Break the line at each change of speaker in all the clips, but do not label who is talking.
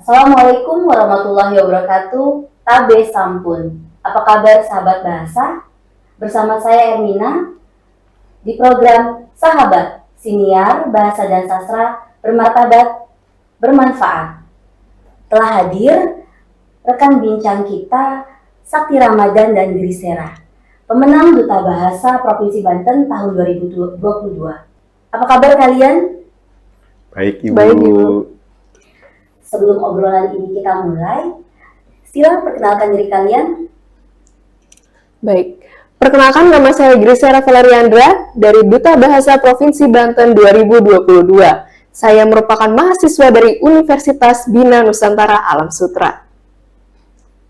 Assalamualaikum warahmatullahi wabarakatuh. Tabe Sampun. Apa kabar sahabat bahasa? Bersama saya Ermina di program Sahabat, Siniar Bahasa dan Sastra Bermartabat, Bermanfaat. Telah hadir rekan bincang kita Sakti Ramadan dan Grisera, pemenang Duta Bahasa Provinsi Banten tahun 2022. Apa kabar kalian?
Baik, Ibu.
Baik, Ibu.
Sebelum obrolan ini kita mulai, silakan perkenalkan diri kalian.
Baik, perkenalkan nama saya Grisera Valeriandra dari Duta Bahasa Provinsi Banten 2022. Saya merupakan mahasiswa dari Universitas Bina Nusantara Alam Sutra.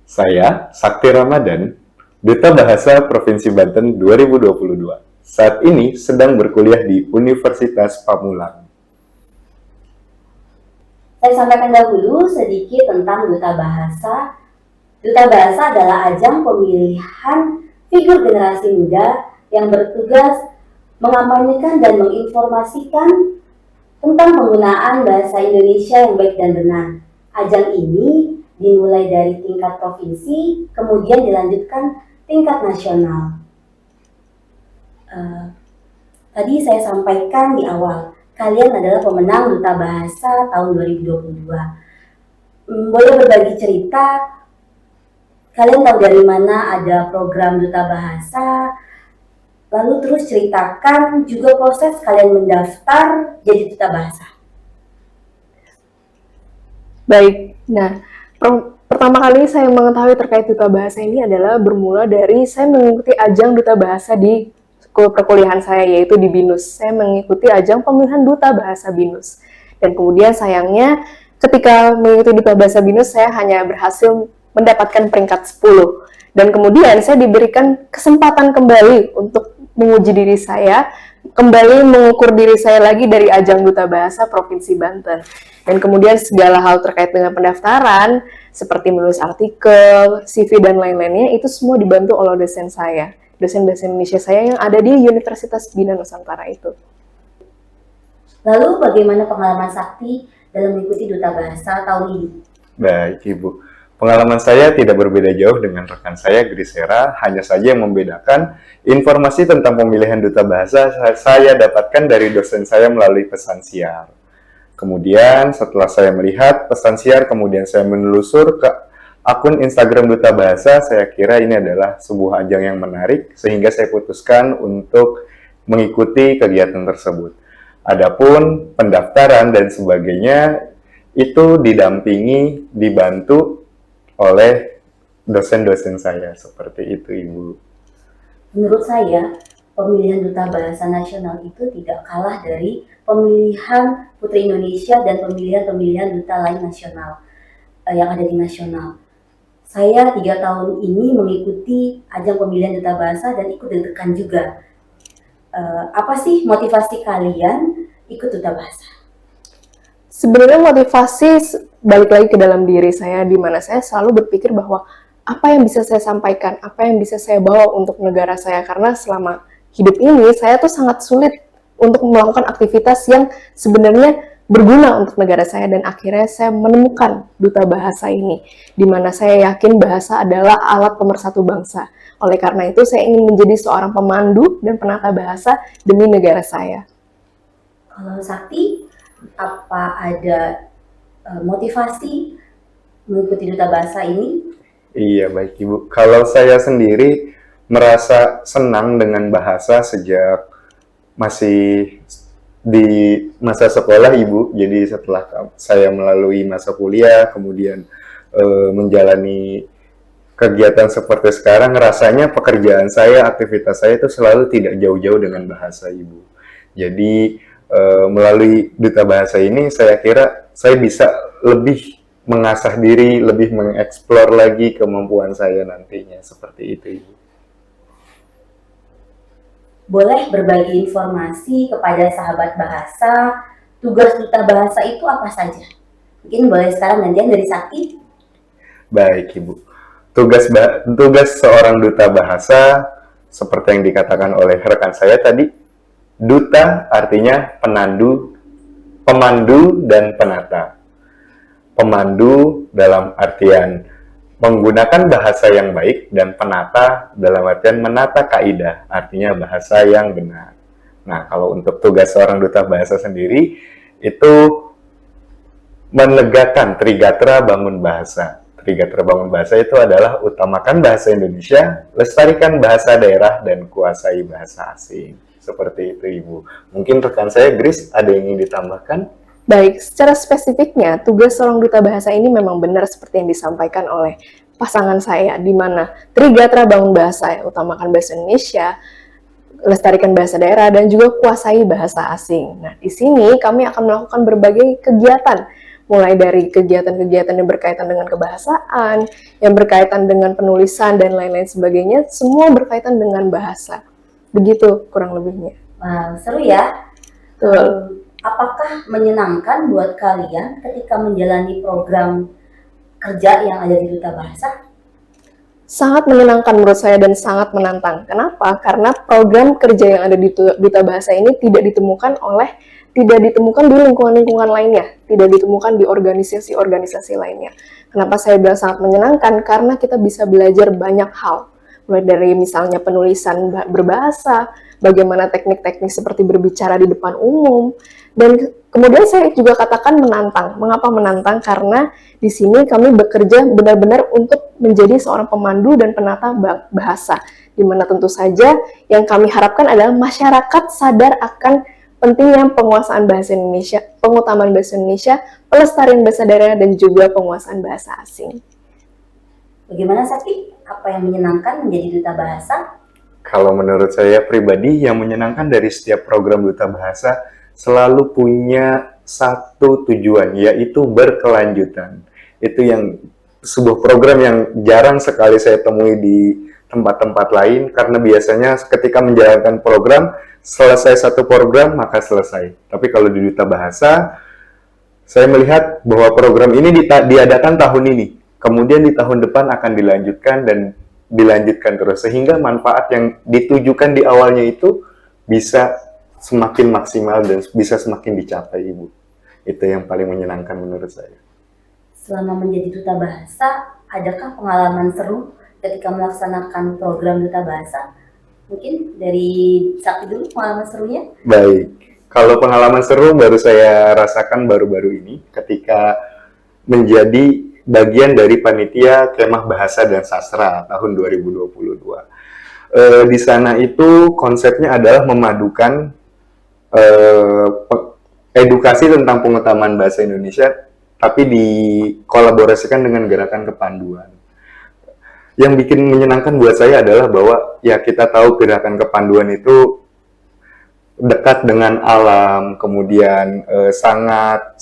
Saya Sakti Ramadan, Duta Bahasa Provinsi Banten 2022. Saat ini sedang berkuliah di Universitas Pamulang.
Saya sampaikan dahulu sedikit tentang Duta Bahasa. Duta Bahasa adalah ajang pemilihan figur generasi muda yang bertugas mengampanyekan dan menginformasikan tentang penggunaan bahasa Indonesia yang baik dan benar. Ajang ini dimulai dari tingkat provinsi, kemudian dilanjutkan tingkat nasional. Tadi saya sampaikan di awal, kalian adalah pemenang Duta Bahasa tahun 2022. Boleh berbagi cerita, kalian tahu dari mana ada program Duta Bahasa, lalu terus ceritakan juga proses kalian mendaftar jadi Duta Bahasa.
Baik, nah pertama kali saya mengetahui terkait Duta Bahasa ini adalah bermula dari saya mengikuti ajang Duta Bahasa di perkuliahan saya, yaitu di BINUS. Saya mengikuti ajang pemilihan Duta Bahasa BINUS. Dan kemudian sayangnya ketika mengikuti Duta Bahasa BINUS, saya hanya berhasil mendapatkan peringkat 10. Dan kemudian saya diberikan kesempatan kembali untuk menguji diri saya, kembali mengukur diri saya lagi dari ajang Duta Bahasa Provinsi Banten. Dan kemudian segala hal terkait dengan pendaftaran, seperti menulis artikel, CV, dan lain-lainnya, itu semua dibantu oleh dosen saya. Dosen bahasa Indonesia saya yang ada di Universitas Bina Nusantara itu.
Lalu bagaimana pengalaman Sakti dalam mengikuti Duta Bahasa tahun ini?
Baik, Ibu. Pengalaman saya tidak berbeda jauh dengan rekan saya, Grisera. Hanya saja yang membedakan, informasi tentang pemilihan Duta Bahasa saya dapatkan dari dosen saya melalui pesan siar. Kemudian setelah saya melihat pesan siar, kemudian saya menelusur ke akun Instagram Duta Bahasa, saya kira ini adalah sebuah ajang yang menarik, sehingga saya putuskan untuk mengikuti kegiatan tersebut. Adapun pendaftaran dan sebagainya, itu didampingi, dibantu oleh dosen-dosen saya, seperti itu, Ibu.
Menurut saya, pemilihan Duta Bahasa Nasional itu tidak kalah dari pemilihan Putri Indonesia dan pemilihan-pemilihan duta lain nasional yang ada di nasional. Saya 3 tahun ini mengikuti ajang pemilihan Duta Bahasa dan ikut deg-degan juga. Apa sih motivasi kalian ikut Duta Bahasa?
Sebenarnya motivasi balik lagi ke dalam diri saya, di mana saya selalu berpikir bahwa apa yang bisa saya sampaikan, apa yang bisa saya bawa untuk negara saya, karena selama hidup ini saya tuh sangat sulit untuk melakukan aktivitas yang sebenarnya berguna untuk negara saya, dan akhirnya saya menemukan Duta Bahasa ini, di mana saya yakin bahasa adalah alat pemersatu bangsa. Oleh karena itu, saya ingin menjadi seorang pemandu dan penata bahasa demi negara saya.
Kalau Sakti, apa ada motivasi mengikuti Duta Bahasa ini?
Iya, baik, Ibu. Kalau saya sendiri merasa senang dengan bahasa sejak masih di masa sekolah, Ibu. Jadi setelah saya melalui masa kuliah, kemudian menjalani kegiatan seperti sekarang, rasanya pekerjaan saya, aktivitas saya itu selalu tidak jauh-jauh dengan bahasa, Ibu. Jadi melalui Duta Bahasa ini, saya kira saya bisa lebih mengasah diri, lebih mengeksplor lagi kemampuan saya nantinya, seperti itu, Ibu.
Boleh berbagi informasi kepada sahabat bahasa, tugas Duta Bahasa itu apa saja? Mungkin boleh sekarang gantian dari Sakti.
Baik, Ibu. Tugas seorang Duta Bahasa, seperti yang dikatakan oleh rekan saya tadi, Duta artinya pemandu dan penata. pemandu dalam artian menggunakan bahasa yang baik, dan penata dalam artian menata kaidah, artinya bahasa yang benar. Nah, kalau untuk tugas seorang duta bahasa sendiri, itu menegakkan Trigatra Bangun Bahasa. Trigatra Bangun Bahasa itu adalah utamakan bahasa Indonesia, lestarikan bahasa daerah, dan kuasai bahasa asing. Seperti itu, Ibu. Mungkin rekan saya, Grace, ada yang ingin ditambahkan?
Baik, secara spesifiknya, tugas seorang duta bahasa ini memang benar seperti yang disampaikan oleh pasangan saya, di mana Trigatra Bangun Bahasa, utamakan bahasa Indonesia, lestarikan bahasa daerah, dan juga kuasai bahasa asing. Nah, di sini kami akan melakukan berbagai kegiatan, mulai dari kegiatan-kegiatan yang berkaitan dengan kebahasaan, yang berkaitan dengan penulisan, dan lain-lain sebagainya, semua berkaitan dengan bahasa. Begitu kurang lebihnya.
Wow, seru ya.
Betul.
Apakah menyenangkan buat kalian ketika menjalani program kerja yang ada di Duta Bahasa?
Sangat menyenangkan menurut saya dan sangat menantang. Kenapa? Karena program kerja yang ada di Duta Bahasa ini tidak ditemukan di lingkungan-lingkungan lainnya, tidak ditemukan di organisasi-organisasi lainnya. Kenapa saya bilang sangat menyenangkan? Karena kita bisa belajar banyak hal. Mulai dari misalnya penulisan berbahasa, bagaimana teknik-teknik seperti berbicara di depan umum, dan kemudian saya juga katakan menantang. Mengapa menantang? Karena di sini kami bekerja benar-benar untuk menjadi seorang pemandu dan penata bahasa, di mana tentu saja yang kami harapkan adalah masyarakat sadar akan pentingnya penguasaan bahasa Indonesia, pengutamaan bahasa Indonesia, pelestarian bahasa daerah, dan juga penguasaan bahasa asing.
Bagaimana, Sakti? Apa yang menyenangkan menjadi duta bahasa?
Kalau menurut saya pribadi, yang menyenangkan dari setiap program duta bahasa selalu punya satu tujuan, yaitu berkelanjutan. Itu yang sebuah program yang jarang sekali saya temui di tempat-tempat lain, karena biasanya ketika menjalankan program, selesai satu program maka selesai. Tapi kalau di duta bahasa, saya melihat bahwa program ini diadakan tahun ini, kemudian di tahun depan akan dilanjutkan dan dilanjutkan terus, sehingga manfaat yang ditujukan di awalnya itu bisa semakin maksimal dan bisa semakin dicapai, Ibu. Itu yang paling menyenangkan menurut saya.
Selama menjadi duta bahasa, adakah pengalaman seru ketika melaksanakan program duta bahasa? Mungkin dari Sakti dulu pengalaman serunya.
Baik, kalau pengalaman seru baru saya rasakan baru-baru ini ketika menjadi bagian dari panitia Kemah Bahasa dan Sastra tahun 2022. Di sana itu konsepnya adalah memadukan edukasi tentang pengutamaan bahasa Indonesia, tapi dikolaborasikan dengan gerakan kepanduan. Yang bikin menyenangkan buat saya adalah bahwa ya kita tahu gerakan kepanduan itu dekat dengan alam, kemudian sangat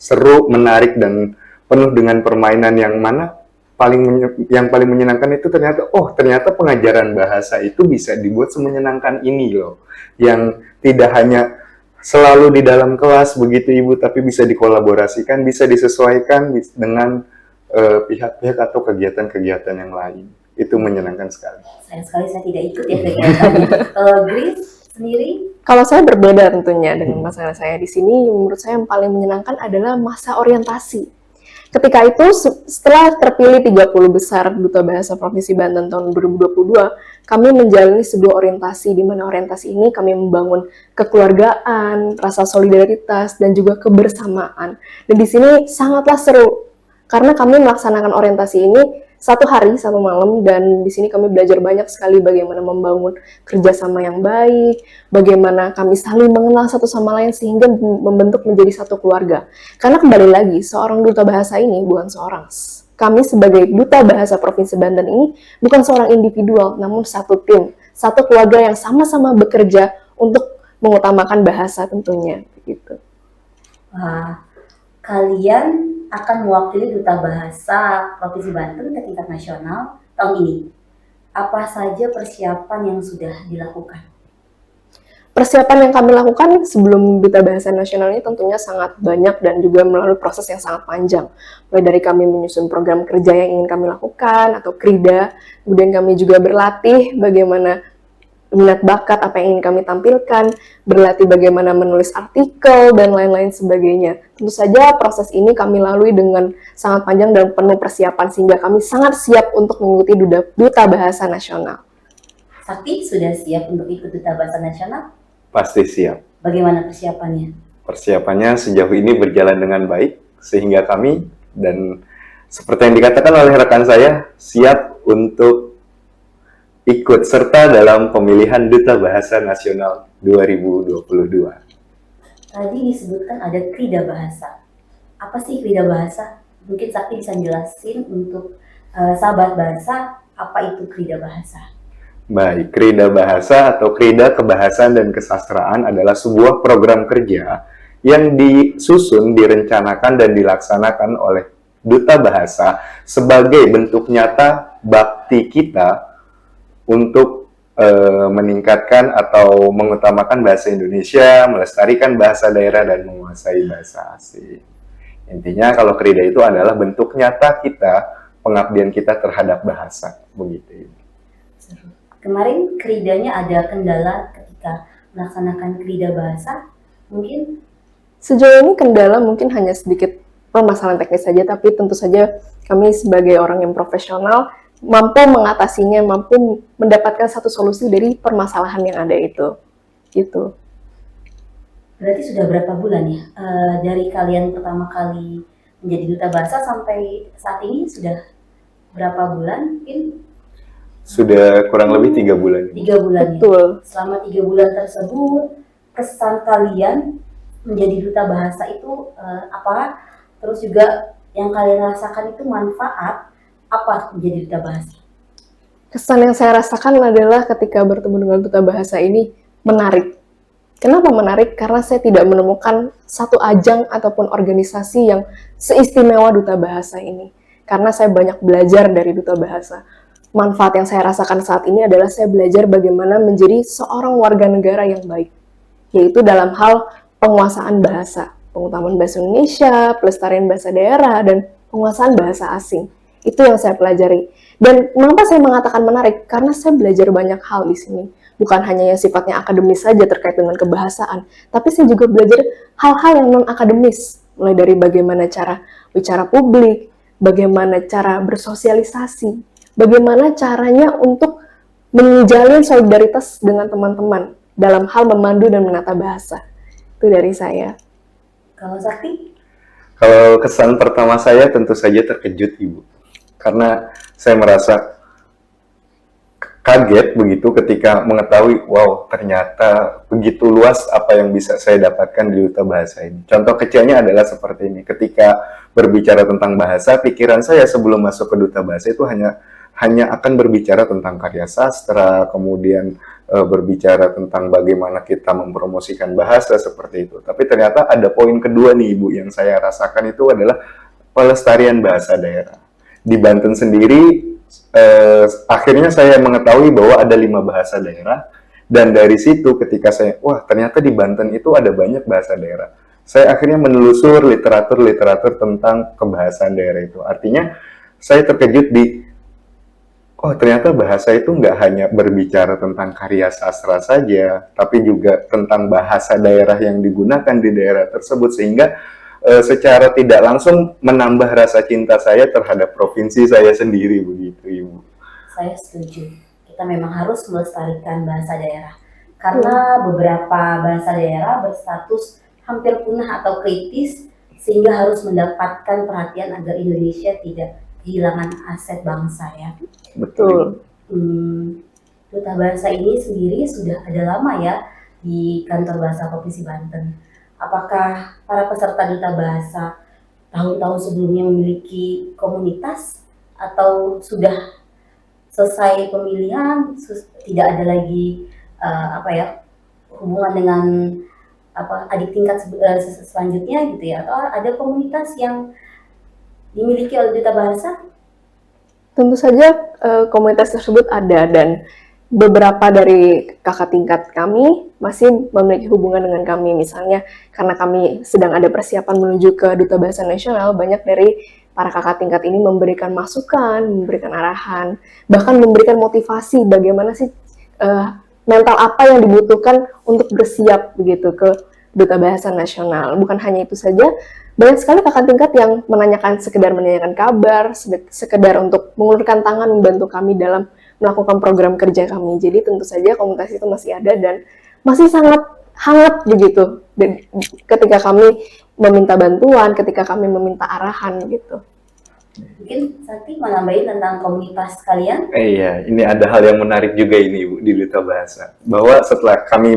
seru, menarik, dan penuh dengan permainan yang mana yang paling menyenangkan itu ternyata pengajaran bahasa itu bisa dibuat semenyenangkan ini loh, yang tidak hanya selalu di dalam kelas begitu, Ibu, tapi bisa dikolaborasikan, bisa disesuaikan dengan pihak-pihak atau kegiatan-kegiatan yang lain. Itu menyenangkan sekali.
Sayang sekali saya tidak ikut ya kegiatannya. Kalau Grace sendiri?
Kalau saya berbeda tentunya dengan masalah saya di sini, menurut saya yang paling menyenangkan adalah masa orientasi. Ketika itu, setelah terpilih 30 besar Duta Bahasa Provinsi Banten tahun 2022, kami menjalani sebuah orientasi, di mana orientasi ini kami membangun kekeluargaan, rasa solidaritas, dan juga kebersamaan. Dan di sini sangatlah seru, karena kami melaksanakan orientasi ini 1 hari 1 malam, dan di sini kami belajar banyak sekali bagaimana membangun kerjasama yang baik, bagaimana kami saling mengenal satu sama lain sehingga membentuk menjadi satu keluarga. Karena kembali lagi, seorang duta bahasa ini bukan kami sebagai duta bahasa Provinsi Banten ini bukan seorang individual, namun satu tim, satu keluarga yang sama-sama bekerja untuk mengutamakan bahasa tentunya. Begitu.
Wah, kalian akan mewakili Duta Bahasa Provinsi Banten ke tingkat nasional tahun ini. Apa saja persiapan yang sudah dilakukan?
Persiapan yang kami lakukan sebelum Duta Bahasa Nasional ini tentunya sangat banyak dan juga melalui proses yang sangat panjang. Mulai dari kami menyusun program kerja yang ingin kami lakukan atau KRIDA, kemudian kami juga berlatih bagaimana minat bakat apa yang ingin kami tampilkan, berlatih bagaimana menulis artikel, dan lain-lain sebagainya. Tentu saja proses ini kami lalui dengan sangat panjang dan penuh persiapan, sehingga kami sangat siap untuk mengikuti Duta Bahasa Nasional.
Sakti sudah siap untuk ikut Duta Bahasa Nasional?
Pasti siap.
Bagaimana persiapannya?
Persiapannya sejauh ini berjalan dengan baik, sehingga kami dan seperti yang dikatakan oleh rekan saya, siap untuk ikut serta dalam pemilihan Duta Bahasa Nasional 2022.
Tadi disebutkan ada Krida Bahasa. Apa sih Krida Bahasa? Mungkin Sakti bisa jelasin untuk sahabat bahasa, apa itu Krida Bahasa?
Baik, Krida Bahasa atau Krida Kebahasaan dan Kesastraan adalah sebuah program kerja yang disusun, direncanakan, dan dilaksanakan oleh Duta Bahasa sebagai bentuk nyata bakti kita untuk meningkatkan atau mengutamakan bahasa Indonesia, melestarikan bahasa daerah, dan menguasai bahasa asing. Intinya kalau Krida itu adalah bentuk nyata kita, pengabdian kita terhadap bahasa. Begitu.
Kemarin Kridanya ada kendala ketika melaksanakan Krida Bahasa, mungkin?
Sejauh ini kendala mungkin hanya sedikit permasalahan teknis saja, tapi tentu saja kami sebagai orang yang profesional mampu mengatasinya, mampu mendapatkan satu solusi dari permasalahan yang ada itu. Gitu.
Berarti sudah berapa bulan ya dari kalian pertama kali menjadi Duta Bahasa sampai saat ini sudah berapa bulan? Mungkin
Sudah kurang lebih 3 bulan.
3 bulan ya?
Betul.
Selama 3 bulan tersebut, kesan kalian menjadi Duta Bahasa itu apa? Terus juga yang kalian rasakan itu manfaat apa menjadi Duta Bahasa?
Kesan yang saya rasakan adalah ketika bertemu dengan Duta Bahasa ini menarik. Kenapa menarik? Karena saya tidak menemukan satu ajang ataupun organisasi yang seistimewa Duta Bahasa ini. Karena saya banyak belajar dari Duta Bahasa. Manfaat yang saya rasakan saat ini adalah saya belajar bagaimana menjadi seorang warga negara yang baik. Yaitu dalam hal penguasaan bahasa, pengutamaan bahasa Indonesia, pelestarian bahasa daerah, dan penguasaan bahasa asing. Itu yang saya pelajari. Dan mengapa saya mengatakan menarik? Karena saya belajar banyak hal di sini. Bukan hanya yang sifatnya akademis saja terkait dengan kebahasaan, tapi saya juga belajar hal-hal yang non-akademis. Mulai dari bagaimana cara bicara publik, bagaimana cara bersosialisasi, bagaimana caranya untuk menjalin solidaritas dengan teman-teman dalam hal memandu dan menata bahasa. Itu dari saya.
Kalau Sakti?
Kalau kesan pertama saya tentu saja terkejut, Ibu. Karena saya merasa kaget begitu ketika mengetahui, wow, ternyata begitu luas apa yang bisa saya dapatkan di Duta Bahasa ini. Contoh kecilnya adalah seperti ini. Ketika berbicara tentang bahasa, pikiran saya sebelum masuk ke Duta Bahasa itu hanya akan berbicara tentang karya sastra, kemudian berbicara tentang bagaimana kita mempromosikan bahasa seperti itu. Tapi ternyata ada poin kedua nih, Ibu, yang saya rasakan itu adalah pelestarian bahasa daerah. Di Banten sendiri, akhirnya saya mengetahui bahwa ada 5 bahasa daerah, dan dari situ ketika saya, wah ternyata di Banten itu ada banyak bahasa daerah. Saya akhirnya menelusur literatur tentang kebahasaan daerah itu. Artinya saya terkejut oh ternyata bahasa itu nggak hanya berbicara tentang karya sastra saja, tapi juga tentang bahasa daerah yang digunakan di daerah tersebut, sehingga secara tidak langsung menambah rasa cinta saya terhadap provinsi saya sendiri, begitu, Ibu.
Saya setuju. Kita memang harus melestarikan bahasa daerah. Karena beberapa bahasa daerah berstatus hampir punah atau kritis, sehingga harus mendapatkan perhatian agar Indonesia tidak kehilangan aset bangsa ya.
Betul.
Duta Bahasa ini sendiri sudah ada lama ya di kantor bahasa Provinsi Banten. Apakah para peserta Duta Bahasa tahun-tahun sebelumnya memiliki komunitas atau sudah selesai pemilihan tidak ada lagi hubungan dengan adik tingkat selanjutnya gitu ya, atau ada komunitas yang dimiliki oleh Duta Bahasa?
Tentu saja komunitas tersebut ada, dan beberapa dari kakak tingkat kami masih memiliki hubungan dengan kami. Misalnya karena kami sedang ada persiapan menuju ke Duta Bahasa Nasional, banyak dari para kakak tingkat ini memberikan masukan, memberikan arahan, bahkan memberikan motivasi bagaimana sih mental apa yang dibutuhkan untuk bersiap begitu ke Duta Bahasa Nasional. Bukan hanya itu saja, banyak sekali kakak tingkat yang sekedar menanyakan kabar, sekedar untuk mengulurkan tangan membantu kami dalam melakukan program kerja kami. Jadi tentu saja komunitas itu masih ada dan masih sangat hangat begitu. Dan ketika kami meminta bantuan, ketika kami meminta arahan gitu.
Mungkin Sakti mau nambahin tentang komunitas kalian?
Iya, ini ada hal yang menarik juga ini Bu, di Duta Bahasa. Bahwa setelah kami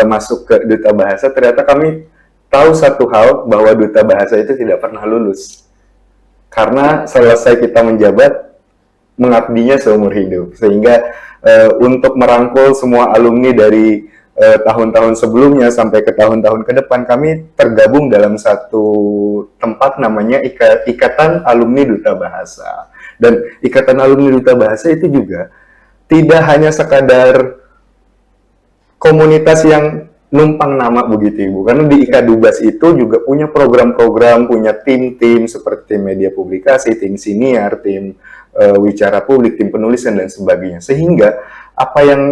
masuk ke Duta Bahasa, ternyata kami tahu satu hal, bahwa Duta Bahasa itu tidak pernah lulus. Karena selesai kita menjabat, mengabdinya seumur hidup. Sehingga untuk merangkul semua alumni dari tahun-tahun sebelumnya sampai ke tahun-tahun ke depan, kami tergabung dalam satu tempat namanya Ikatan Alumni Duta Bahasa. Dan Ikatan Alumni Duta Bahasa itu juga tidak hanya sekadar komunitas yang numpang nama begitu Ibu, karena di IKADUBAS itu juga punya program-program, punya tim-tim seperti media publikasi, tim siniar, tim wicara publik, tim penulisan dan sebagainya. Sehingga apa yang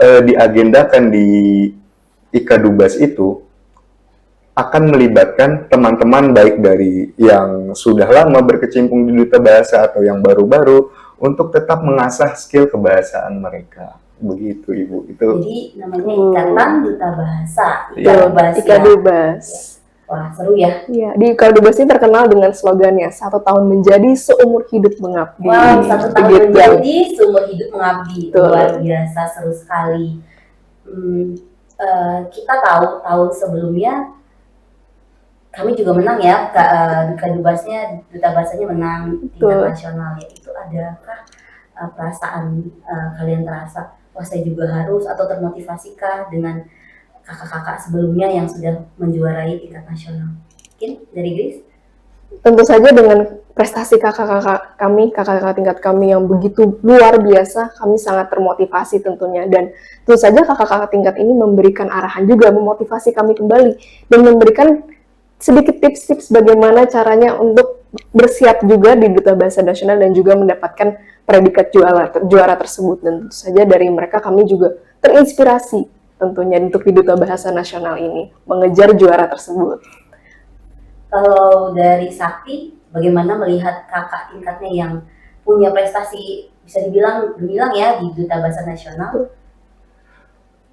diagendakan di IKADUBAS itu akan melibatkan teman-teman baik dari yang sudah lama berkecimpung di Duta Bahasa atau yang baru-baru untuk tetap mengasah skill kebahasaan mereka. Begitu Ibu. Itu
Jadi namanya Ikatan Duta Bahasa.
Iya.
IKADUBAS. Ya.
IKADUBAS.
Wah, seru ya.
Iya, di IKADUBAS ini terkenal dengan slogannya 1 tahun menjadi seumur hidup mengabdi.
Wow, 1 tahun
Begitu.
menjadi seumur hidup mengabdi.
Betul.
Luar biasa, seru sekali. Kita tahu tahun sebelumnya kami juga menang ya, IKADUBAS-nya, Duta Bahasanya menang tingkat
Betul.
nasional ya. Itu adakah perasaan kalian terasa, wah saya juga harus, atau termotivasikah dengan kakak-kakak sebelumnya yang sudah menjuarai tingkat nasional? Mungkin dari Grace?
Tentu saja dengan prestasi kakak-kakak kami, kakak-kakak tingkat kami yang begitu luar biasa, kami sangat termotivasi tentunya. Dan tentu saja kakak-kakak tingkat ini memberikan arahan juga, memotivasi kami kembali, dan memberikan sedikit tips-tips bagaimana caranya untuk bersiap juga di Duta Bahasa Nasional dan juga mendapatkan predikat juara tersebut. Dan tentu saja dari mereka kami juga terinspirasi tentunya untuk di Duta Bahasa Nasional ini, mengejar juara tersebut.
Kalau dari Sakti, bagaimana melihat kakak tingkatnya yang punya prestasi bisa dibilang gemilang ya di Duta Bahasa Nasional?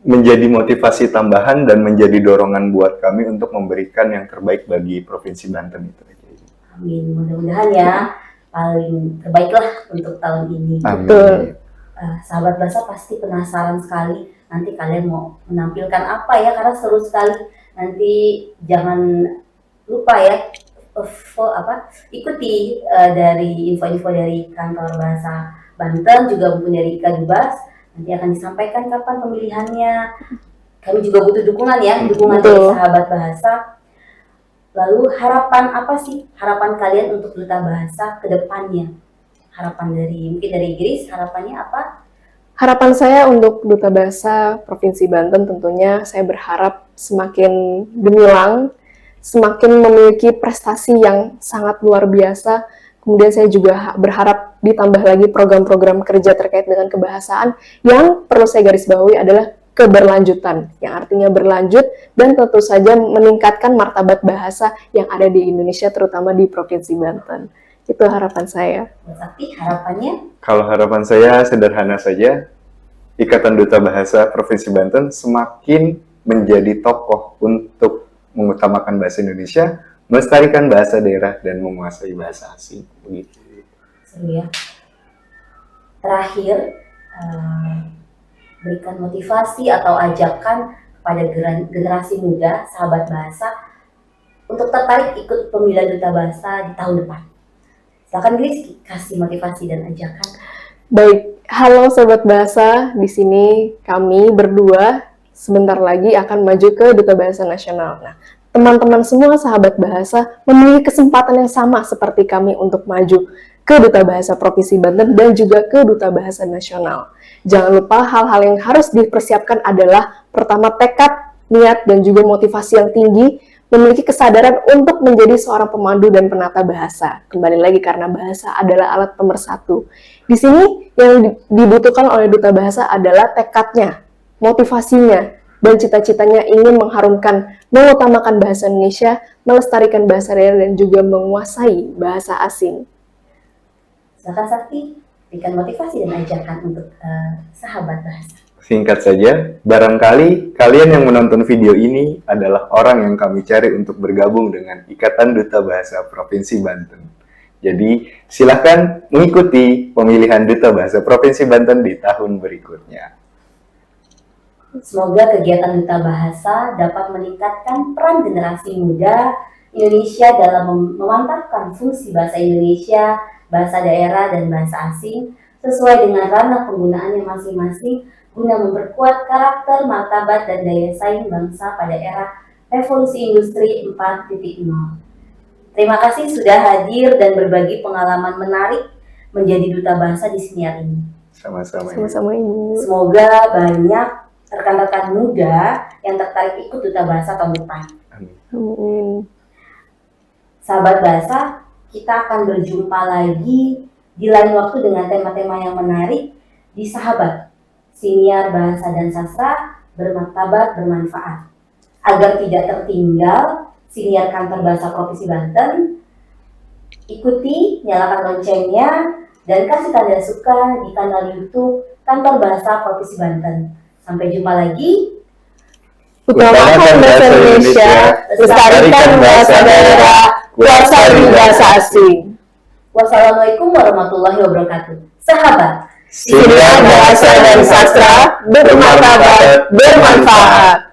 menjadi motivasi tambahan dan menjadi dorongan buat kami untuk memberikan yang terbaik bagi Provinsi Banten itu.
Amin, mudah-mudahan ya paling terbaik lah untuk tahun ini.
Amin.
Sahabat bahasa pasti penasaran sekali nanti kalian mau menampilkan apa ya, karena seru sekali. Nanti jangan lupa ya ikuti dari info-info dari kantor bahasa Banten, juga maupun dari IKADUBAS. Nanti akan disampaikan kapan pemilihannya. Kami juga butuh dukungan ya, dukungan dari sahabat bahasa. Lalu harapan apa sih? Harapan kalian untuk Duta Bahasa ke depannya? Harapan mungkin dari Grace, harapannya apa?
Harapan saya untuk Duta Bahasa Provinsi Banten tentunya saya berharap semakin gemilang, semakin memiliki prestasi yang sangat luar biasa. Kemudian saya juga berharap ditambah lagi program-program kerja terkait dengan kebahasaan yang perlu saya garis bawahi adalah keberlanjutan, yang artinya berlanjut dan tentu saja meningkatkan martabat bahasa yang ada di Indonesia, terutama di Provinsi Banten. Itu harapan saya.
Tapi harapannya?
Kalau harapan saya sederhana saja, Ikatan Duta Bahasa Provinsi Banten semakin menjadi tokoh untuk mengutamakan bahasa Indonesia, melestarikan bahasa daerah, dan menguasai bahasa asing. Begitu.
Seru ya. Terakhir, berikan motivasi atau ajakan kepada generasi muda, sahabat bahasa, untuk tertarik ikut pemilihan Duta Bahasa di tahun depan. Silakan Grace, kasih motivasi dan ajakan.
Baik, halo Sobat Bahasa, di sini kami berdua sebentar lagi akan maju ke Duta Bahasa Nasional. Nah, teman-teman semua sahabat bahasa memiliki kesempatan yang sama seperti kami untuk maju ke Duta Bahasa Provinsi Banten dan juga ke Duta Bahasa Nasional. Jangan lupa hal-hal yang harus dipersiapkan adalah pertama tekad, niat, dan juga motivasi yang tinggi, memiliki kesadaran untuk menjadi seorang pemandu dan penata bahasa. Kembali lagi karena bahasa adalah alat pemersatu. Di sini yang dibutuhkan oleh Duta Bahasa adalah tekadnya, motivasinya dan cita-citanya ingin mengharumkan, mengutamakan bahasa Indonesia, melestarikan bahasa daerah, dan juga menguasai bahasa asing.
Silakan Sakti, berikan motivasi dan ajakan untuk sahabat bahasa.
Singkat saja, barangkali kalian yang menonton video ini adalah orang yang kami cari untuk bergabung dengan Ikatan Duta Bahasa Provinsi Banten. Jadi, silakan mengikuti pemilihan Duta Bahasa Provinsi Banten di tahun berikutnya.
Semoga kegiatan Duta Bahasa dapat meningkatkan peran generasi muda Indonesia dalam memantapkan fungsi bahasa Indonesia, bahasa daerah, dan bahasa asing sesuai dengan ranah penggunaannya masing-masing guna memperkuat karakter, martabat, dan daya saing bangsa pada era revolusi industri 4.0. Terima kasih sudah hadir dan berbagi pengalaman menarik menjadi duta bahasa di siniar ini.
Sama-sama.
Sama-sama Ibu.
Semoga banyak rekan-rekan muda yang tertarik ikut duta bahasa tahun depan.
Amin.
Amin.
Sahabat bahasa, kita akan berjumpa lagi di lain waktu dengan tema-tema yang menarik di Sahabat Siniar Bahasa dan Sastra Bermartabat Bermanfaat. Agar tidak tertinggal siniar kantor bahasa Provinsi Banten, ikuti, nyalakan loncengnya, dan kasih tanda suka di kanal YouTube Kantor Bahasa Provinsi Banten. Sampai jumpa lagi.
Utamakan bahasa Indonesia, lestarikan bahasa daerah, kuasai bahasa asing.
Wassalamualaikum warahmatullahi wabarakatuh. Sahabat
Siniar Bahasa dan Sastra Bermartabat Bermanfaat.